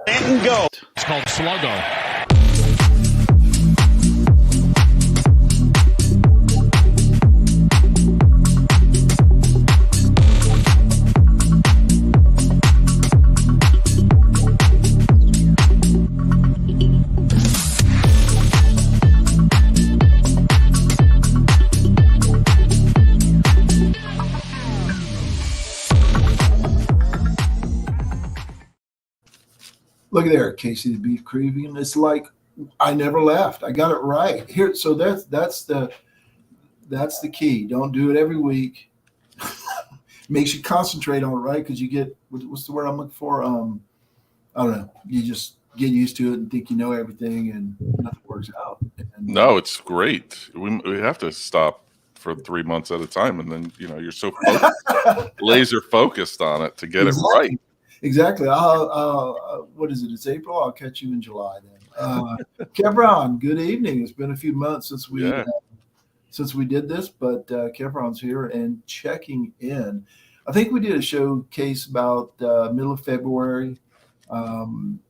And go. It's called Sluggo. Look at there, Casey the Beef Craving. It's like I never left. I got it right here. So that's the key. Don't do it every week. Makes you concentrate on it, right? Because you get what's the word I'm looking for? I don't know. You just get used to it and think you know everything, and nothing works out. And, no, it's great. We have to stop for 3 months at a time, and then you're so laser focused on it to get it right. Exactly. What is it? It's April. I'll catch you in July then. Kevron, good evening. It's been a few months since we did this, but Kevron's here and checking in. I think we did a showcase about middle of February, and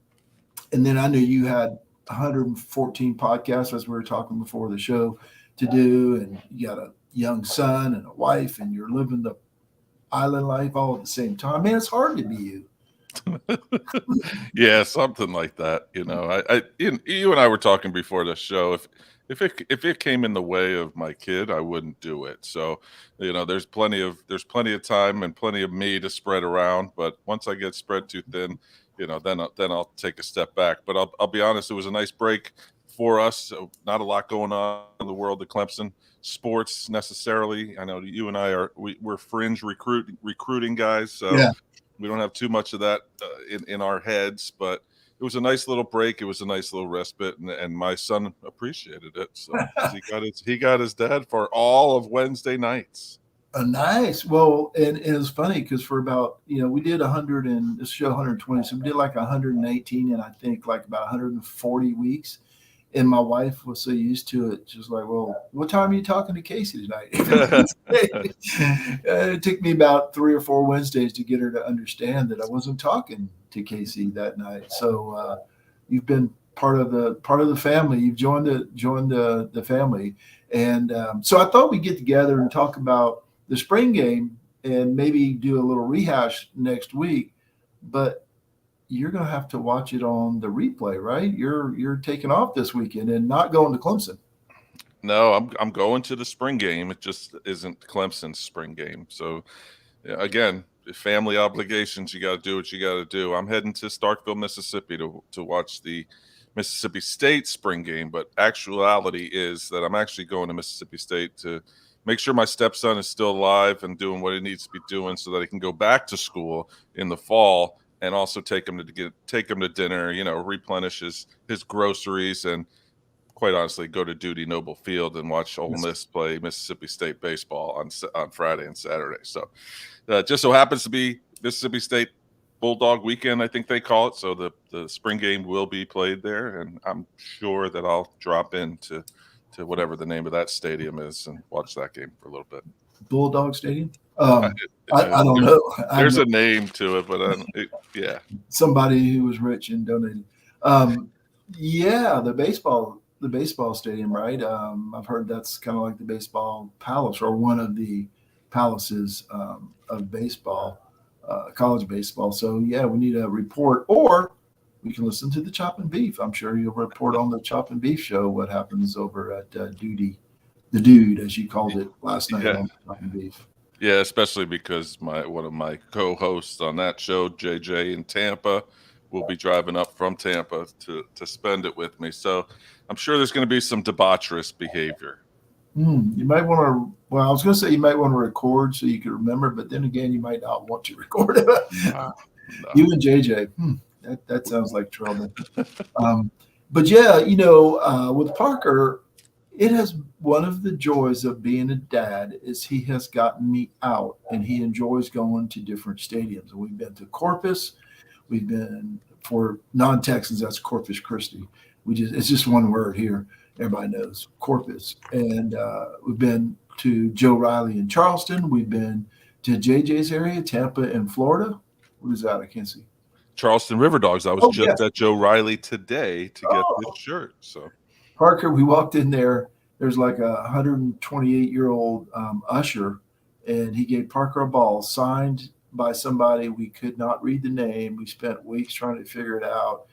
then I knew you had 114 podcasts, as we were talking before the show, to do, and you got a young son and a wife, and you're living the island life all at the same time. Man, it's hard to be you. Yeah, something like that. You and I were talking before the show. If it came in the way of my kid, I wouldn't do it. So, there's plenty of time and plenty of me to spread around. But once I get spread too thin, then I'll take a step back. But I'll be honest, it was a nice break for us. So not a lot going on in the world of Clemson sports necessarily. I know you and I we're fringe recruiting guys, so yeah. We don't have too much of that in our heads, but it was a nice little break. It was a nice little respite, and my son appreciated it. So he got his dad for all of Wednesday nights. Nice. Well, and it was funny because for about, we did 100 and this show 120, so we did like 118 and I think like about 140 weeks. And my wife was so used to it. She was like, well, what time are you talking to Casey tonight? It took me about 3 or 4 Wednesdays to get her to understand that I wasn't talking to Casey that night. So you've been part of the family. You've joined the family. And so I thought we'd get together and talk about the spring game and maybe do a little rehash next week. But you're going to have to watch it on the replay, right? You're taking off this weekend and not going to Clemson. No, I'm going to the spring game. It just isn't Clemson's spring game. So again, family obligations, you got to do what you got to do. I'm heading to Starkville, Mississippi to watch the Mississippi State spring game, but actuality is that I'm actually going to Mississippi State to make sure my stepson is still alive and doing what he needs to be doing so that he can go back to school in the fall. And also take him to dinner, replenish his groceries, and quite honestly, go to Duty Noble Field and watch Ole Miss play Mississippi State baseball on Friday and Saturday. So, just so happens to be Mississippi State Bulldog weekend, I think they call it. So the spring game will be played there, and I'm sure that I'll drop in to whatever the name of that stadium is and watch that game for a little bit. Bulldog Stadium. I don't know. There's a name to it, but yeah. Somebody who was rich and donated. Yeah, the baseball stadium, right? I've heard that's kind of like the baseball palace or one of the palaces of baseball, college baseball. So yeah, we need a report, or we can listen to the Chop and Beef. I'm sure you'll report on the Chop and Beef show what happens over at Duty, the Dude, as you called it last night on Chop and Beef. Yeah, especially because one of my co-hosts on that show, JJ in Tampa, will be driving up from Tampa to spend it with me. So I'm sure there's going to be some debaucherous behavior. You might want to. Well, I was going to say you might want to record so you can remember, but then again, you might not want to record it. No. You and JJ, that sounds like trouble. But yeah, with Parker, it has one of the joys of being a dad is he has gotten me out and he enjoys going to different stadiums. And we've been to Corpus. We've been, for non-Texans, that's Corpus Christi. It's just one word here. Everybody knows Corpus. And we've been to Joe Riley in Charleston. We've been to JJ's area, Tampa and Florida. What is that? I can't see. Charleston River Dogs. I was just at Joe Riley today to get this shirt. So Parker, we walked in there. There's like a 128-year-old usher, and he gave Parker a ball signed by somebody. We could not read the name. We spent weeks trying to figure it out.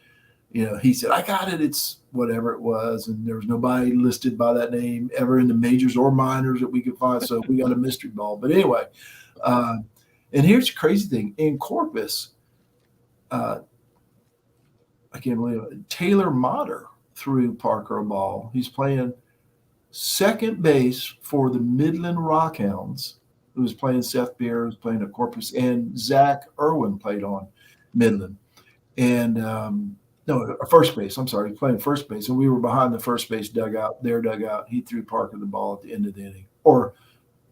He said, "I got it. It's whatever it was." And there was nobody listed by that name ever in the majors or minors that we could find. So we got a mystery ball. But anyway, and here's the crazy thing. In Corpus, I can't believe it, Taylor Motter threw Parker a ball. He's playing second base for the Midland Rockhounds, who was playing Seth Beer, who's playing at Corpus, and Zach Irwin played on Midland. And no, first base. I'm sorry, he's playing first base, and we were behind the first base dugout, their dugout. He threw Parker the ball at the end of the inning, or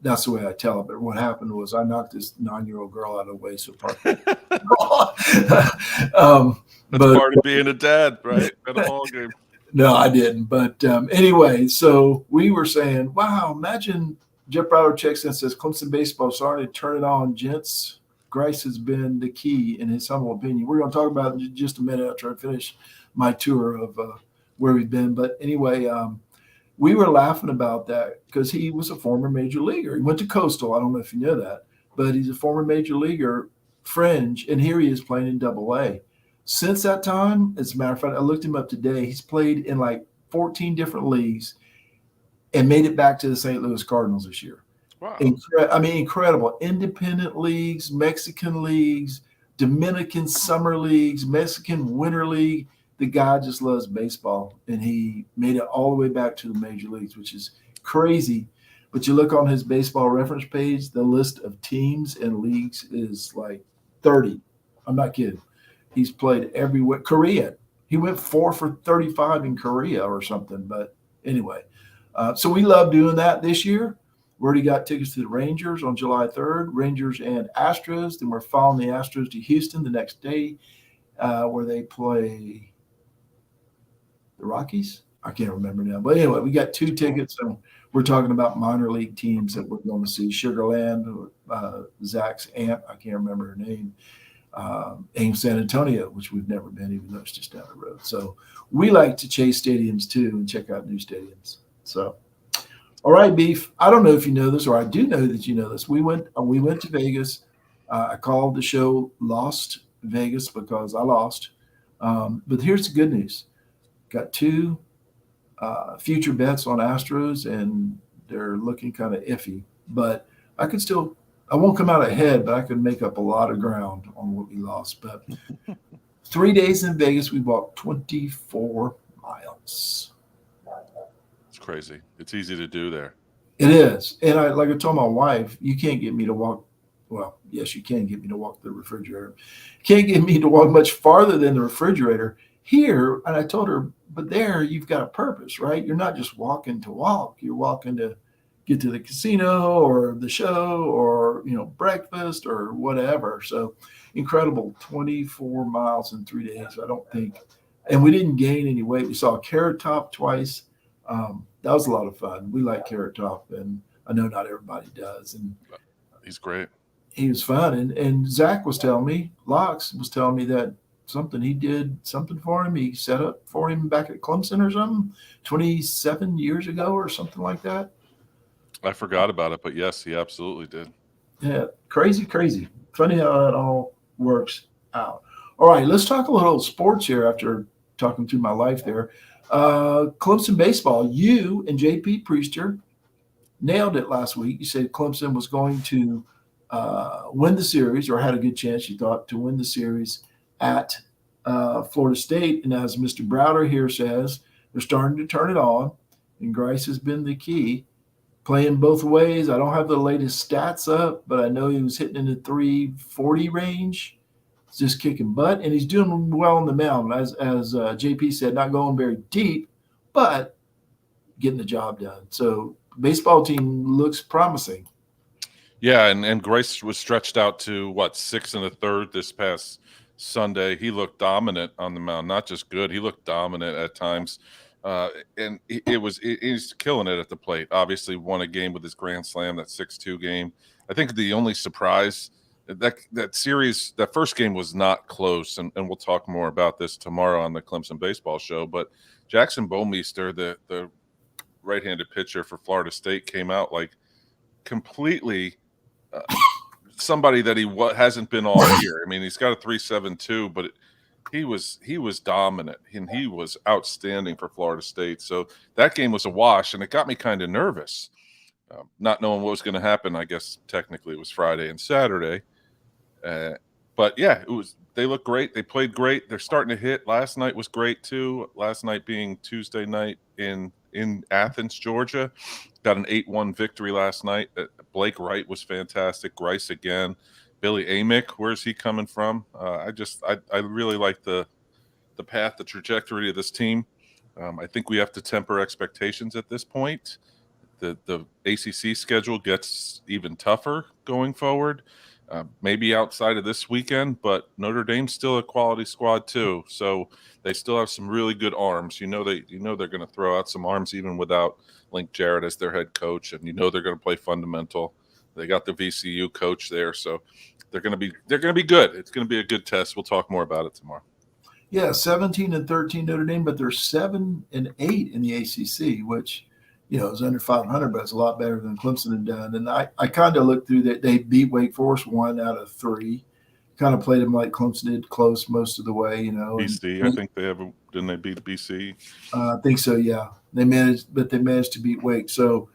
that's the way I tell it. But what happened was I knocked this 9-year-old girl out of the way, so Parker. That's part of being a dad, right? At a ball game. No, I didn't. But anyway, so we were saying, wow, imagine Jeff Browder checks in and says, Clemson baseball started to turn it on, gents. Grice has been the key in his humble opinion. We're going to talk about it in just a minute after I finish my tour of where we've been. But anyway, we were laughing about that because he was a former major leaguer. He went to Coastal. I don't know if you know that, but he's a former major leaguer, fringe, and here he is playing in Double-A. Since that time, as a matter of fact, I looked him up today. He's played in like 14 different leagues and made it back to the St. Louis Cardinals this year. Wow. Incredible. Independent leagues, Mexican leagues, Dominican summer leagues, Mexican winter league. The guy just loves baseball, and he made it all the way back to the major leagues, which is crazy. But you look on his baseball reference page, the list of teams and leagues is like 30. I'm not kidding. He's played everywhere. Korea. He went 4 for 35 in Korea or something. But anyway, so we love doing that this year. We already got tickets to the Rangers on July 3rd, Rangers and Astros. Then we're following the Astros to Houston the next day where they play the Rockies. I can't remember now. But anyway, we got 2 tickets, and we're talking about minor league teams that we're going to see. Sugarland, Zach's aunt, I can't remember her name, Ames San Antonio, which we've never been, even though it's just down the road. So we like to chase stadiums too and check out new stadiums. So, all right, Beef. I don't know if you know this, or I do know that you know this. We went to Vegas. I called the show Lost Vegas because I lost. But here's the good news. Got 2 future bets on Astros, and they're looking kind of iffy. But I won't come out ahead, but I could make up a lot of ground on what we lost. But 3 days in Vegas, we walked 24 miles. It's crazy. It's easy to do there. It is. And like I told my wife, you can't get me to walk. Well, yes, you can get me to walk the refrigerator. Can't get me to walk much farther than the refrigerator. Here, and I told her, but there you've got a purpose, right? You're not just walking to walk. You're walking to get to the casino or the show or, breakfast or whatever. So incredible, 24 miles in 3 days. I don't think, and we didn't gain any weight. We saw Carrot Top twice. That was a lot of fun. We like Carrot Top, and I know not everybody does. And he's great. He was fun. And Zach was telling me, Locks was telling me that he did something for him. He set up for him back at Clemson or something 27 years ago or something like that. I forgot about it, but yes, he absolutely did. Yeah, crazy. Funny how that all works out. All right, let's talk a little sports here after talking through my life there. Clemson baseball, you and JP Priester nailed it last week. You said Clemson was going to win the series, or had a good chance, you thought, to win the series at Florida State. And as Mr. Browder here says, they're starting to turn it on, and Grice has been the key, playing both ways. I don't have the latest stats up, but I know he was hitting in the 340 range. He's just kicking butt, and he's doing well on the mound. As JP said, not going very deep, but getting the job done. So baseball team looks promising. Yeah, and Grice was stretched out to 6 1/3 this past Sunday. He looked dominant on the mound, not just good. He looked dominant at times, and he's killing it at the plate. Obviously, won a game with his grand slam, that 6-2 game. I think the only surprise that series, that first game was not close, and we'll talk more about this tomorrow on the Clemson baseball show. But Jackson Bomeister, the right-handed pitcher for Florida State, came out like completely somebody that he hasn't been all year. I mean, he's got a 3.72, but he was dominant, and he was outstanding for Florida State. So that game was a wash, and it got me kind of nervous, not knowing what was going to happen. I guess technically it was Friday and Saturday, but yeah, they look great. They played great. They're starting to hit. Last night was great too. Last night being Tuesday night in Athens, Georgia. Got an 8-1 victory last night. Blake Wright was fantastic. Grice again. Billy Amick, where's he coming from? I really like the path, the trajectory of this team. I think we have to temper expectations at this point. The ACC schedule gets even tougher going forward. Maybe outside of this weekend, but Notre Dame's still a quality squad too. So they still have some really good arms. They're going to throw out some arms even without Link Jarrett as their head coach, and they're going to play fundamental. They got the VCU coach there, so they're going to be good. It's going to be a good test. We'll talk more about it tomorrow. Yeah, 17-13 Notre Dame, but they're 7-8 in the ACC, which is under 500, but it's a lot better than Clemson had done. And I kind of looked through that. They beat Wake Forest 1 out of 3. Kind of played them like Clemson did, close most of the way. BC, I think didn't they beat BC? I think so. Yeah, they managed to beat Wake. So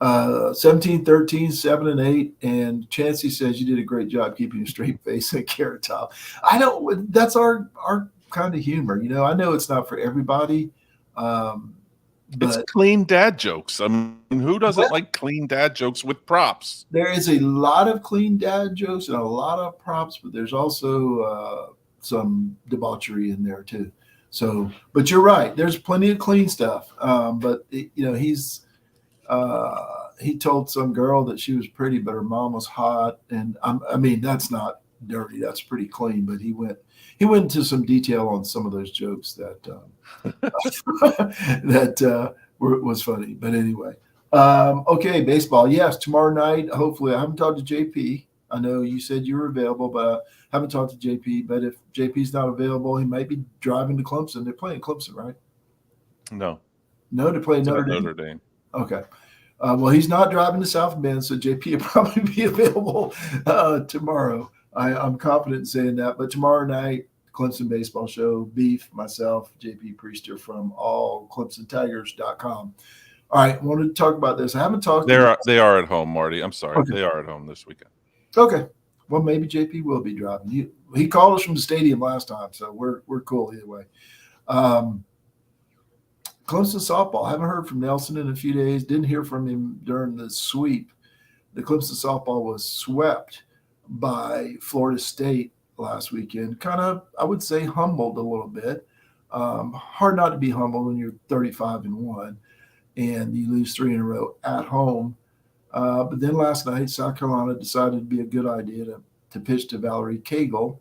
17-13, 7-8, and Chancey says you did a great job keeping a straight face and Carrot Top. That's our kind of humor. I know it's not for everybody. It's clean dad jokes. I mean, who doesn't like clean dad jokes with props? There is a lot of clean dad jokes and a lot of props, but there's also some debauchery in there too. So, but you're right. There's plenty of clean stuff. But he told some girl that she was pretty, but her mom was hot. And I mean, that's not dirty. That's pretty clean. But he went into some detail on some of those jokes that was funny. But anyway, okay, baseball. Yes, tomorrow night. Hopefully, I haven't talked to JP. I know you said you were available, but I haven't talked to JP. But if JP's not available, he might be driving to Clemson. They're playing Clemson, right? No, they're playing Notre Dame. Okay. Well, he's not driving to South Bend, so JP will probably be available tomorrow. I'm confident in saying that. But tomorrow night, Clemson baseball show, Beef, myself, JP Priester from allclemsontigers.com. All right, I wanted to talk about this. I haven't talked. They are at home, Marty. I'm sorry. Okay. They are at home this weekend. Okay. Well, maybe JP will be driving. He called us from the stadium last time, so we're cool either way. Clemson softball. I haven't heard from Nelson in a few days. Didn't hear from him during the sweep. The Clemson softball was swept by Florida State last weekend. Kind of, I would say, humbled a little bit. Hard not to be humbled when you're 35-1 and you lose 3 in a row at home. But then last night, South Carolina decided it'd be a good idea to pitch to Valerie Cagle.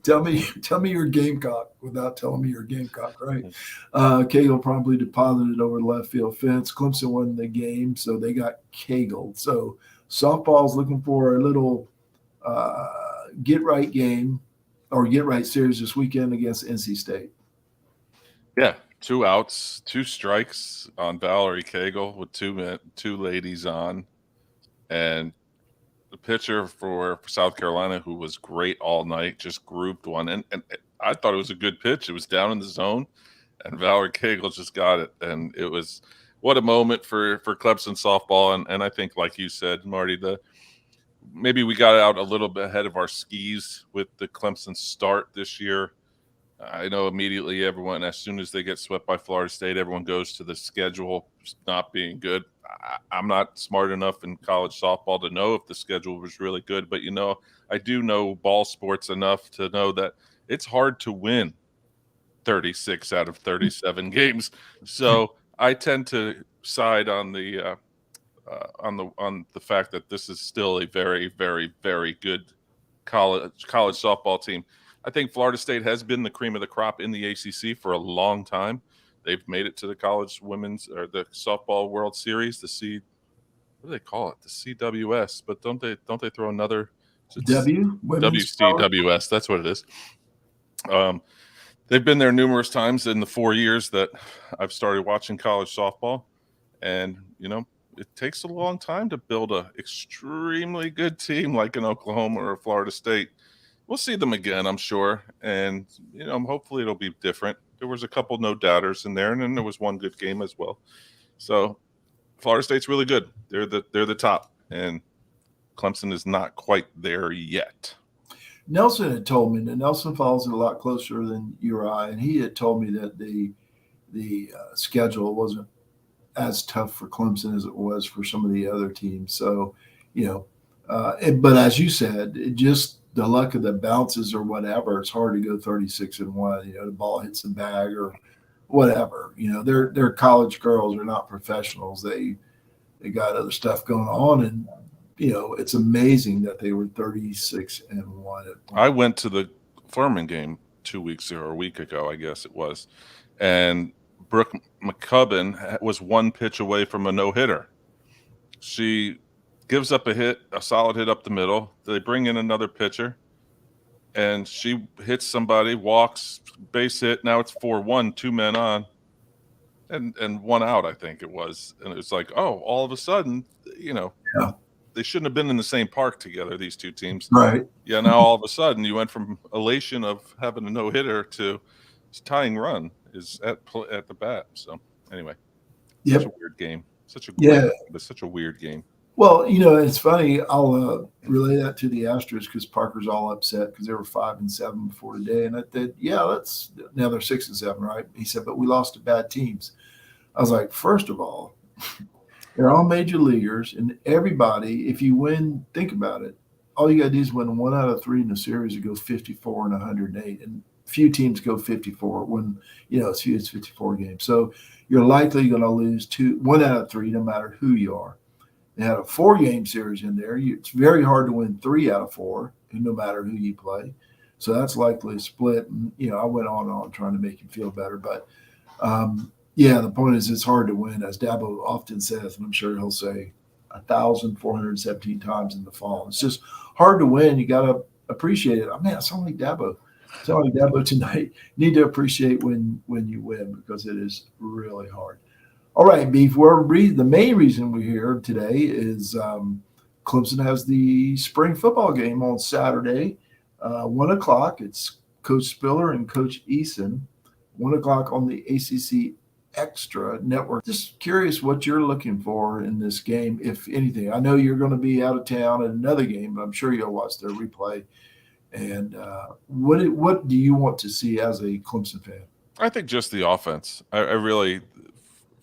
Tell me you're Gamecock without telling me you're Gamecock, right? Cagle probably deposited over the left field fence. Clemson won the game, so they got Cagled. So softball's looking for a little get-right game or get-right series this weekend against NC State. Yeah, 2 outs, 2 strikes on Valerie Cagle with two ladies on, and the pitcher for South Carolina, who was great all night, just grouped one, and I thought it was a good pitch. It was down in the zone, and Valerie Cagle just got it, and it was what a moment for Clemson softball, and I think, like you said, Marty, maybe we got out a little bit ahead of our skis with the Clemson start this year. I know immediately everyone, as soon as they get swept by Florida State, everyone goes to the schedule not being good. I'm not smart enough in college softball to know if the schedule was really good, but I do know ball sports enough to know that it's hard to win 36 out of 37 games. So I tend to side on the fact that this is still a very, very, very good college softball team. I think Florida State has been the cream of the crop in the ACC for a long time. They've made it to the college women's or the softball World Series, the seed what do they call it? The CWS, but don't they throw another Women's College? WCWS? That's what it is. They've been there numerous times in the 4 years that I've started watching college softball, and it takes a long time to build a extremely good team like an Oklahoma or a Florida State. We'll see them again, I'm sure, and hopefully it'll be different. There was a couple no doubters in there, and then there was one good game as well. So Florida State's really good. They're the top, and Clemson is not quite there yet. Nelson had told me that Nelson follows it a lot closer than you or I, and he had told me that the schedule wasn't as tough for Clemson as it was for some of the other teams. So, but as you said, it just the luck of the bounces or whatever, it's hard to go 36-1. The ball hits the bag or whatever. They're college girls. They're not professionals. They got other stuff going on, and it's amazing that they were 36-1. I went to the Furman game 2 weeks ago, or a week ago, I guess it was, and Brooke McCubbin was one pitch away from a no-hitter. She gives up a solid hit up the middle. They bring in another pitcher, and she hits somebody, walks, base hit. Now it's 4-1, 2 men on, and 1 out, I think it was. And it was like, oh, all of a sudden, they shouldn't have been in the same park together, these two teams. Right. Yeah, now all of a sudden you went from elation of having a no-hitter to tying run is at the bat. So anyway, such a weird game. Such a weird game. Well, it's funny. I'll relay that to the Astros because Parker's all upset because they were 5-7 before today, and I said, now they're 6-7, right? He said, but we lost to bad teams. I was like, first of all, they're all major leaguers, and everybody, if you win, think about it. All you got to do is win 1 out of 3 in the series to go 54 and 108, and few teams go 54 when it's 54 games. So you're likely going to lose 1 out of 3, no matter who you are. They had a 4-game series in there. It's very hard to win 3 out of 4, no matter who you play. So that's likely a split. And, I went on and on trying to make him feel better. But, the point is it's hard to win, as Dabo often says, and I'm sure he'll say 1,417 times in the fall. It's just hard to win. You got to appreciate it. I sound like Dabo. Tonight. You need to appreciate when you win because it is really hard. All right, Beef. The main reason we're here today is Clemson has the spring football game on Saturday, 1 o'clock. It's Coach Spiller and Coach Eason, 1 o'clock on the ACC Extra Network. Just curious what you're looking for in this game, if anything. I know you're going to be out of town at another game, but I'm sure you'll watch their replay. And what do you want to see as a Clemson fan? I think just the offense. I really,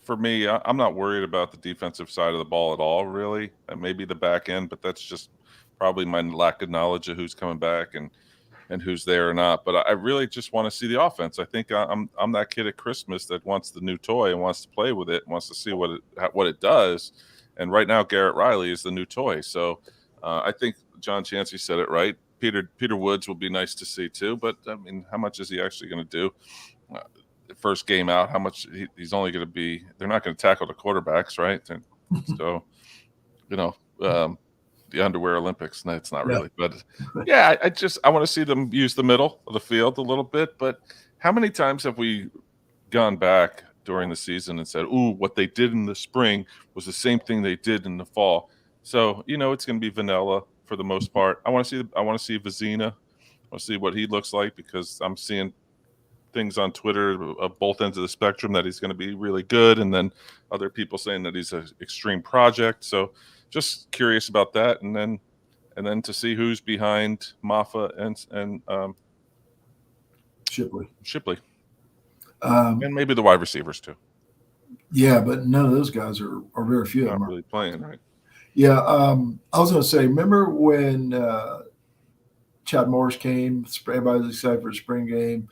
for me, I'm not worried about the defensive side of the ball at all, really. Maybe the back end, but that's just probably my lack of knowledge of who's coming back and who's there or not. But I really just want to see the offense. I think I'm that kid at Christmas that wants the new toy and wants to play with it, and wants to see what it does. And right now, Garrett Riley is the new toy. So I think John Chansey said it right. Peter Woods will be nice to see too, but how much is he actually going to do? First game out, how much he's only going to be? They're not going to tackle the quarterbacks, right? So, the underwear Olympics. No, it's not really, but yeah, I want to see them use the middle of the field a little bit. But how many times have we gone back during the season and said, "Ooh, what they did in the spring was the same thing they did in the fall"? So it's going to be vanilla for the most part. I want to see Vizina. I want to see what he looks like because I'm seeing things on Twitter of both ends of the spectrum that he's going to be really good, and then other people saying that he's an extreme project. So just curious about that, and then to see who's behind Maffa and Shipley, and maybe the wide receivers too. Yeah, but none of those guys are very few. Not really playing, right? Yeah, I was going to say, remember when Chad Morris came? Everybody was excited for the spring game.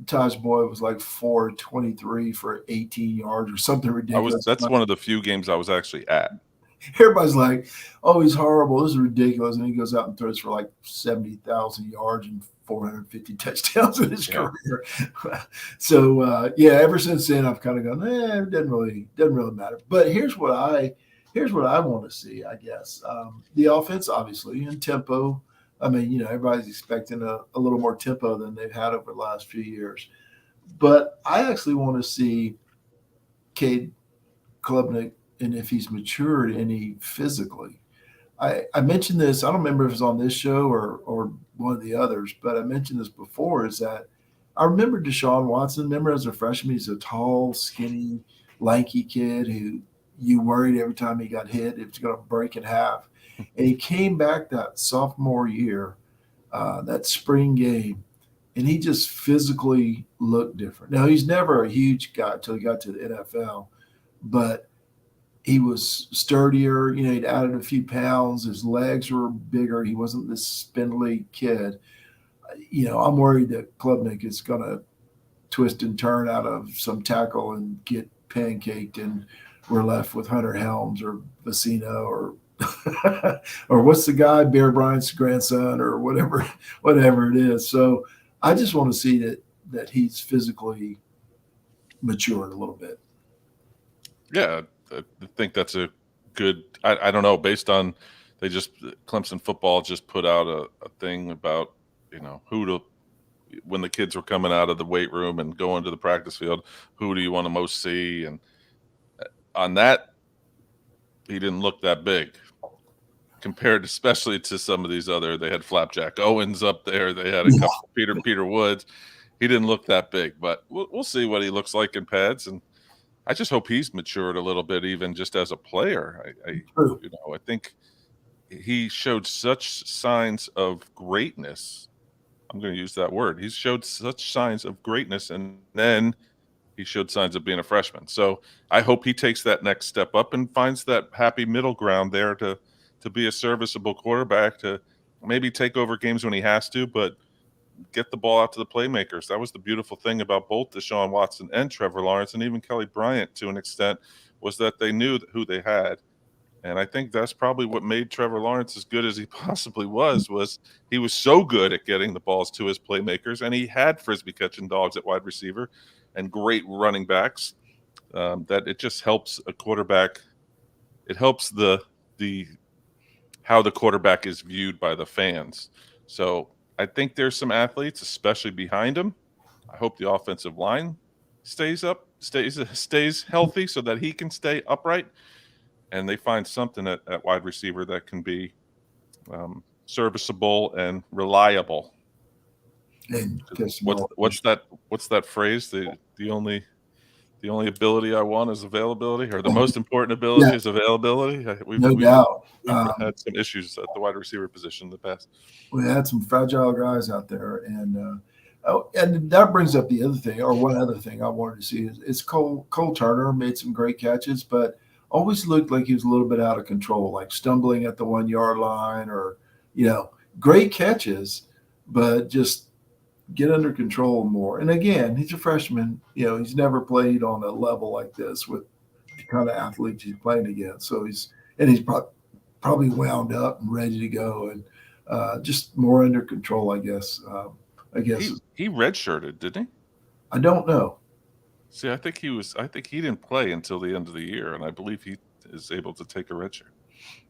Taj Boyd was like 4-23 for 18 yards or something ridiculous. That's one of the few games I was actually at. Everybody's like, "Oh, he's horrible. This is ridiculous." And he goes out and throws for like 70,000 yards and 450 touchdowns in his career. So ever since then, I've kind of gone, it doesn't really matter. But here's what I Here's what I want to see, I guess. The offense, obviously, and tempo. I mean, everybody's expecting a little more tempo than they've had over the last few years. But I actually want to see Cade Klubnik, and if he's matured any physically. I mentioned this, I don't remember if it was on this show or one of the others, but I mentioned this before, is that I remember Deshaun Watson. Remember as a freshman, he's a tall, skinny, lanky kid who you worried every time he got hit it was going to break in half. And he came back that sophomore year, that spring game, and he just physically looked different. Now, he's never a huge guy until he got to the NFL, but he was sturdier. He'd added a few pounds. His legs were bigger. He wasn't this spindly kid. I'm worried that Klubnik is going to twist and turn out of some tackle and get pancaked, and we're left with Hunter Helms or Vecino or or what's the guy, Bear Bryant's grandson or whatever it is. So I just want to see that he's physically matured a little bit. Yeah, I think that's a good. I don't know. Based on Clemson football just put out a thing about when the kids were coming out of the weight room and going to the practice field, who do you want to most see? And on that, he didn't look that big compared, especially to some of these other. They had Flapjack Owens up there. They had a couple Peter Woods. He didn't look that big, but we'll see what he looks like in pads. And I just hope he's matured a little bit, even just as a player. I think he showed such signs of greatness. I'm going to use that word. He showed such signs of greatness, and then he showed signs of being a freshman. So I hope he takes that next step up and finds that happy middle ground there to be a serviceable quarterback, to maybe take over games when he has to, but get the ball out to the playmakers. That was the beautiful thing about both Deshaun Watson and Trevor Lawrence, and even Kelly Bryant to an extent, was that they knew who they had. And I think that's probably what made Trevor Lawrence as good as he possibly was he was so good at getting the balls to his playmakers, and he had frisbee catching dogs at wide receiver and great running backs, that it just helps a quarterback. It helps the how the quarterback is viewed by the fans. So I think there's some athletes, especially behind him. I hope the offensive line stays healthy so that he can stay upright, and they find something at wide receiver that can be serviceable and reliable. And what's that phrase? The only ability I want is availability, or the most important ability is availability. We've doubt. We've had some issues at the wide receiver position in the past. We had some fragile guys out there, and that brings up the other thing, or one other thing I wanted to see is Cole Turner made some great catches, but always looked like he was a little bit out of control, like stumbling at the 1 yard line, or great catches, but just get under control more. And again, he's a freshman. He's never played on a level like this with the kind of athletes he's playing against. So he's probably wound up and ready to go, and just more under control, I guess. He redshirted, didn't he? I don't know. See, I think he didn't play until the end of the year, and I believe he is able to take a redshirt.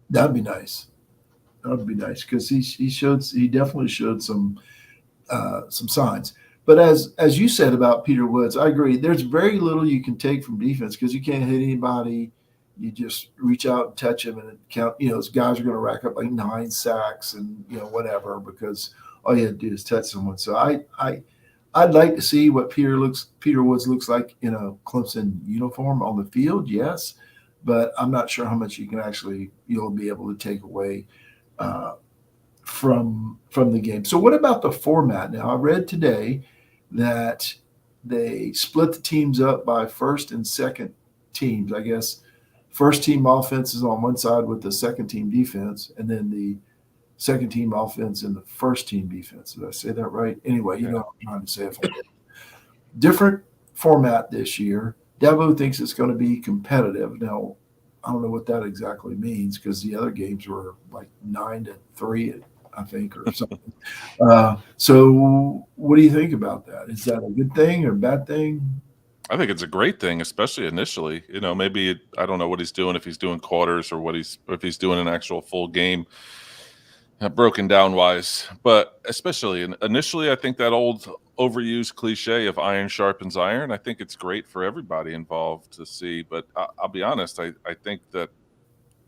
That'd be nice. That would be nice, because he definitely showed some signs. But as you said about Peter Woods, I agree. There's very little you can take from defense, because you can't hit anybody. You just reach out and touch him and count. Those guys are going to rack up like 9 sacks and whatever, because all you have to do is touch someone. So I'd like to see what Peter Woods looks like in a Clemson uniform on the field, yes, but I'm not sure how much you'll be able to take away from the game. So what about the format? Now, I read today that they split the teams up by first and second teams. I guess first team offense is on one side with the second team defense, and then the second team offense and the first team defense. Did I say that right? Anyway, what I'm trying to say. Different format this year. Dabo thinks it's going to be competitive. Now, I don't know what that exactly means, because the other games were like 9-3, I think, or something. So what do you think about that? Is that a good thing or a bad thing? I think it's a great thing, especially initially. Maybe I don't know what he's doing, if he's doing quarters or if he's doing an actual full game, broken down wise. But especially initially, I think that old overused cliche of iron sharpens iron. I think it's great for everybody involved to see. But I'll be honest, I think that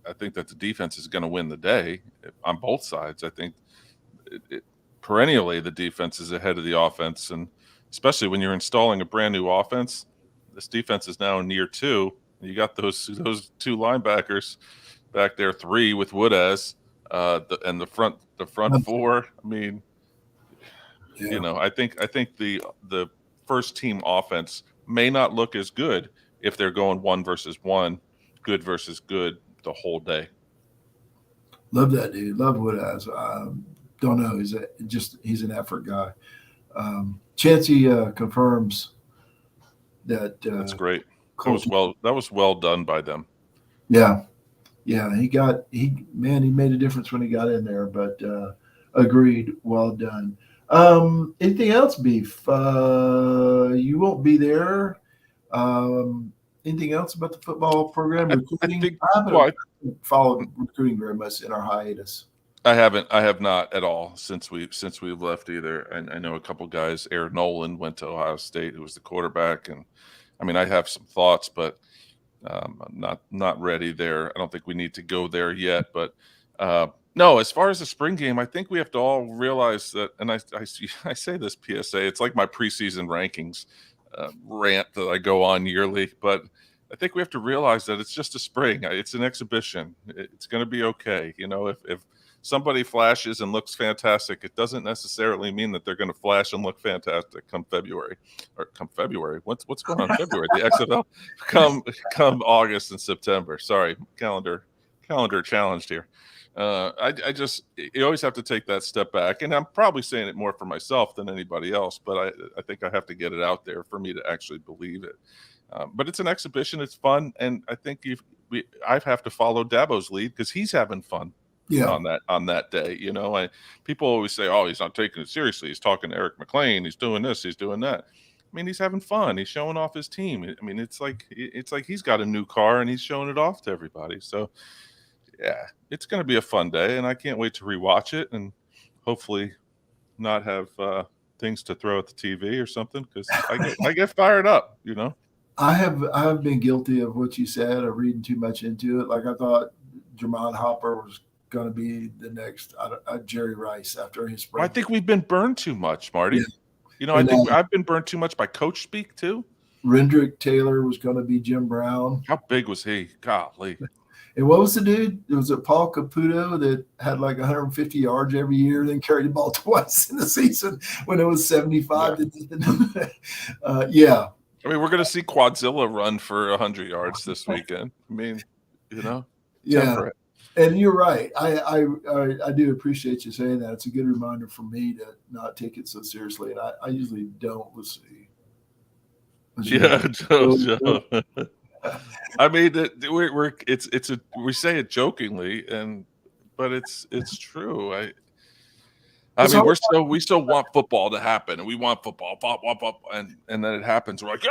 the defense is going to win the day on both sides. I think perennially the defense is ahead of the offense, and especially when you're installing a brand new offense. This defense is now in year 2. You got those 2 linebackers back there, 3 with Woodaz, and the front 4. I mean, Yeah. I think the first team offense may not look as good if they're going 1 versus 1, good versus good the whole day. Love that dude. Love Woodaz. Don't know. He's an effort guy. Chancey confirms that. That's great. That was well done by them. Yeah. He made a difference when he got in there. But agreed. Well done. Anything else, Beef? You won't be there. Anything else about the football program? Recruiting? I haven't followed recruiting very much in our hiatus. I have not at all since we've left either. I know a couple guys. Aaron Nolan went to Ohio State, who was the quarterback, and I mean I have some thoughts, but I'm not ready there. I don't think we need to go there yet. But no, as far as the spring game, I think we have to all realize that. And I say this PSA. It's like my preseason rankings rant that I go on yearly, but I think we have to realize that it's just a spring. It's an exhibition. It's going to be okay. If somebody flashes and looks fantastic, it doesn't necessarily mean that they're going to flash and look fantastic come February. What's going on in February? The XFL come August and September. Sorry, calendar challenged here. You always have to take that step back, and I'm probably saying it more for myself than anybody else, but I think I have to get it out there for me to actually believe it. But it's an exhibition. It's fun, and I think I have to follow Dabo's lead because he's having fun. Yeah. On that day, people always say, "Oh, he's not taking it seriously. He's talking to Eric McLean. He's doing this. He's doing that." I mean, he's having fun. He's showing off his team. I mean, it's like he's got a new car and he's showing it off to everybody. So, yeah, it's going to be a fun day, and I can't wait to rewatch it and hopefully not have things to throw at the TV or something because I get fired up. I have been guilty of what you said, of reading too much into it. Like I thought Jermon Hopper was going to be the next Jerry Rice after his spring. I think we've been burned too much, Marty. Yeah. I think I've been burned too much by coach speak too. Rendrick Taylor was going to be Jim Brown. How big was he? Golly. And what was the dude? It was Paul Caputo that had like 150 yards every year, then carried the ball twice in the season when it was 75. Yeah. I mean, we're going to see Quadzilla run for 100 yards this weekend. I mean, Yeah. And you're right. I do appreciate you saying that. It's a good reminder for me to not take it so seriously. And I usually don't. We'll see. Yeah, Joe. I mean, we say it jokingly, but it's true. I mean, we still want football to happen, and we want football, and then it happens. We're like,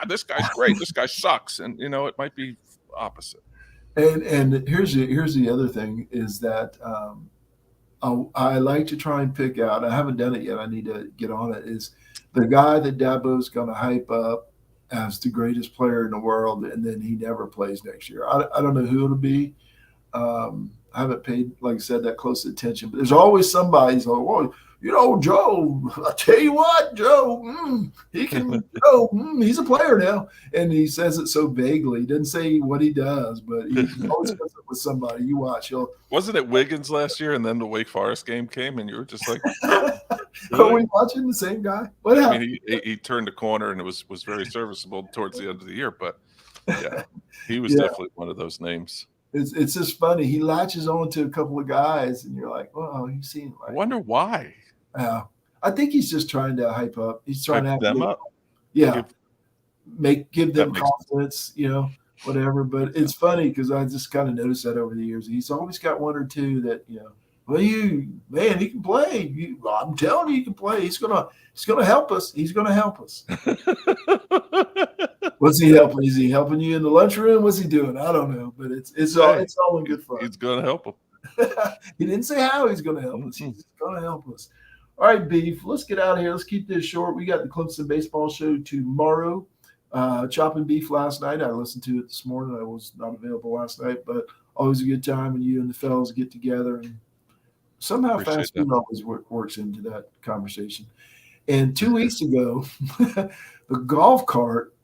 this guy's great. This guy sucks, and it might be opposite. And here's the other thing is that I like to try and pick out. I haven't done it yet. I need to get on it. Is the guy that Dabo's going to hype up as the greatest player in the world, and then he never plays next year. I don't know who it'll be. I haven't paid, like I said, that close attention. But there's always somebody who's like, well, Joe, I tell you what, Joe, he can go. He's a player now. And he says it so vaguely. He doesn't say what he does, but he always comes up with somebody. You watch. Wasn't it Wiggins last year, and then the Wake Forest game came, and you were just like, really? Are we watching the same guy? What happened? I mean, he turned the corner, and it was very serviceable towards the end of the year. But, yeah, he was definitely one of those names. It's just funny. He latches on to a couple of guys, and you're like, well, you seen. I wonder why. I think he's just trying to hype up. He's trying to hype them up. Yeah, give them confidence, whatever. But it's funny because I just kind of noticed that over the years. He's always got one or two that well, he can play. I'm telling you, he can play. He's gonna help us. He's gonna help us. What's he helping? Is he helping you in the lunchroom? What's he doing? I don't know, but it's all in good fun. He's going to help him. He didn't say how he's going to help us. He's going to help us. All right, Beef, let's get out of here. Let's keep this short. We got the Clemson baseball show tomorrow. Chopping Beef last night. I listened to it this morning. I was not available last night, but always a good time when you and the fellas get together. And somehow fast food always works into that conversation. And 2 weeks ago, the golf cart,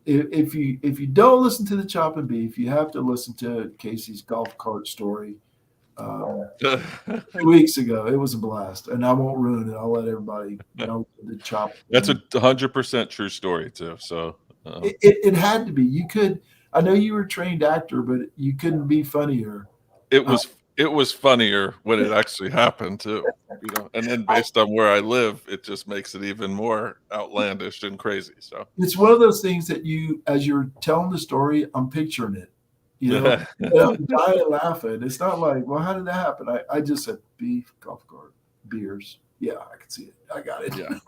if you don't listen to the Chopping Beef, you have to listen to Casey's golf cart story. 2 weeks ago, it was a blast, and I won't ruin it. I'll let everybody know the chop. That's a 100% true story too. So it had to be. You could. I know you were a trained actor, but you couldn't be funnier. It was funnier when it actually happened too. And then based on where I live, it just makes it even more outlandish and crazy. So it's one of those things that as you're telling the story, I'm picturing it. I'm dying laughing. It's not like, well, how did that happen? I just said beef, golf cart, beers. Yeah, I can see it. I got it. Yeah.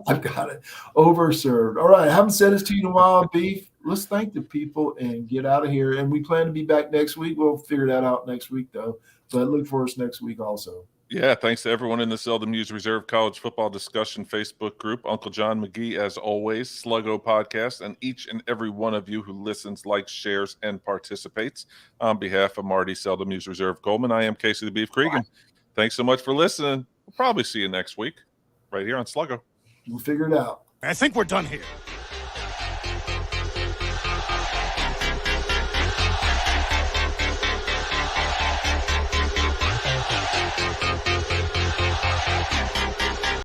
I've got it. Overserved. All right. I haven't said this to you in a while, Beef. Let's thank the people and get out of here. And we plan to be back next week. We'll figure that out next week, though. But look for us next week also. Yeah, thanks to everyone in the Seldom Used Reserve College Football Discussion Facebook group. Uncle John McGee, as always, Sluggo Podcast, and each and every one of you who listens, likes, shares, and participates. On behalf of Marty Seldom Used Reserve Coleman, I am Casey the Beef Cregan. Thanks so much for listening. We'll probably see you next week right here on Sluggo. We'll figure it out. I think we're done here.